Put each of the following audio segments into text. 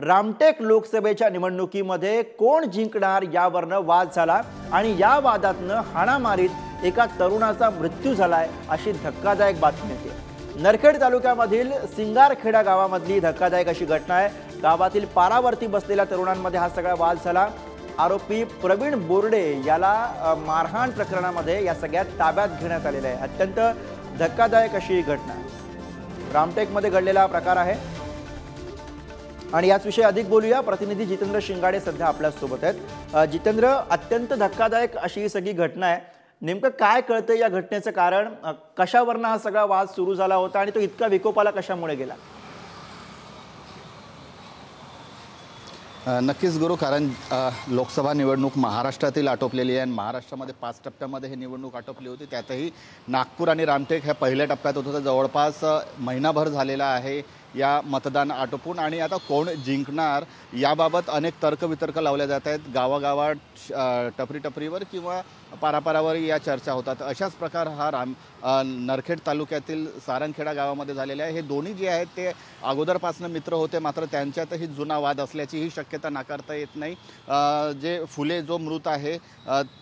रामटेक लोकसभेच्या निवडणुकीमध्ये कोण जिंकणार यावरनं वाद झाला आणि या वादातनं हाणामारीत एका तरुणाचा मृत्यू झालाय अशी धक्कादायक बातमी येते। नरखेड तालुक्यामधील सिंगारखेडा गावामधली धक्कादायक अशी घटना आहे। गावातील पारावरती बसलेल्या तरुणांमध्ये हा सगळा वाद झाला। आरोपी प्रवीण बोर्डे याला मारहाण प्रकरणामध्ये या सगळ्यात ताब्यात घेण्यात आलेलं आहे। अत्यंत धक्कादायक अशी ही घटना रामटेकमध्ये घडलेला प्रकार आहे आणि याच विषयी अधिक बोलूया। प्रतिनिधी जितेंद्र शिंगाडे सध्या आपल्या सोबत आहेत। जितेंद्र, अत्यंत धक्कादायक अशी ही सगळी घटना आहे, नेमकं काय कळतंय या घटनेचं कारण? कशावरनं हा सगळा वाद सुरू झाला होता आणि तो इतका विकोपाला कशामुळे गेला? नक्कीच गुरु, कारण लोकसभा निवडणूक महाराष्ट्रातील आटोपलेली आहे आणि महाराष्ट्रामध्ये 5 टप्प्यामध्ये ही निवडणूक आटोपली होती। त्यातही नागपूर आणि रामटेक ह्या पहिल्या टप्प्यात होत होतं। जवळपास महिनाभर झालेला आहे या मतदान आटोपून आणि आता कोण जिंकणार याबाबत अनेक तर्कवितर्क लावल्या जात आहेत। गावागावात टपरी टपरीवर किंवा पारापारावर या चर्चा होतात। अशाच प्रकार हा नरखेड तालुक्यातील सारंगखेडा गावामध्ये झालेला आहे। हे दोन्ही जे आहेत ते अगोदरपासून मित्र होते, मात्र त्यांच्यातही जुना वाद असल्याची ही शक्यता नाकारता येत नाही। जे फुले जो मृत आहे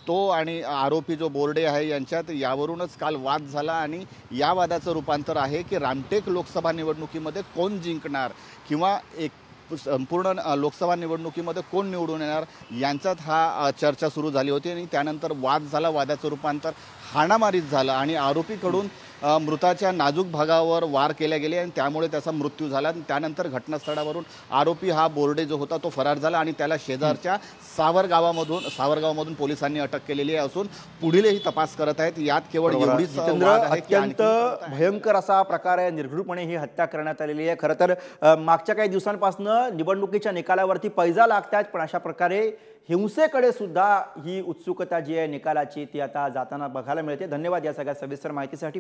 तो आणि आरोपी जो बोर्डे आहे यांच्यात यावरूनच काल वाद झाला आणि या वादाचं रूपांतर आहे की रामटेक लोकसभा निवडणुकीमध्ये कोण जिंकणार किंवा एक संपूर्ण लोकसभा निवडणुकीमध्ये कोण निवडून येणार यांच्यात हा चर्चा सुरू झाली होती आणि त्यानंतर वाद झाला। वादाचं रूपांतर हाणामारीत झालं आणि आरोपीकडून मृताच्या नाजूक भागावर वार केले गेले आणि त्यामुळे त्याचा मृत्यू झाला। त्यानंतर घटनास्थळावरून आरोपी हा बोर्डे जो होता तो फरार झाला आणि त्याला शेजारच्या सावरगावमधून पोलिसांनी अटक केलेली असून पुढीलही तपास करत आहेत। यात केवळ एवढीच अत्यंत भयंकर असा प्रकार आहे, निर्घृणपणे ही हत्या करण्यात आलेली आहे। खरं तर मागच्या काही दिवसांपासून निवडणुकीच्या निकालावरती पैजा लागतात, पण अशा प्रकारे हिंसेकडे सुद्धा ही उत्सुकता जी आहे निकालाची ती आता जाताना बघायला मिळते। धन्यवाद या सगळ्या सविस्तर माहितीसाठी।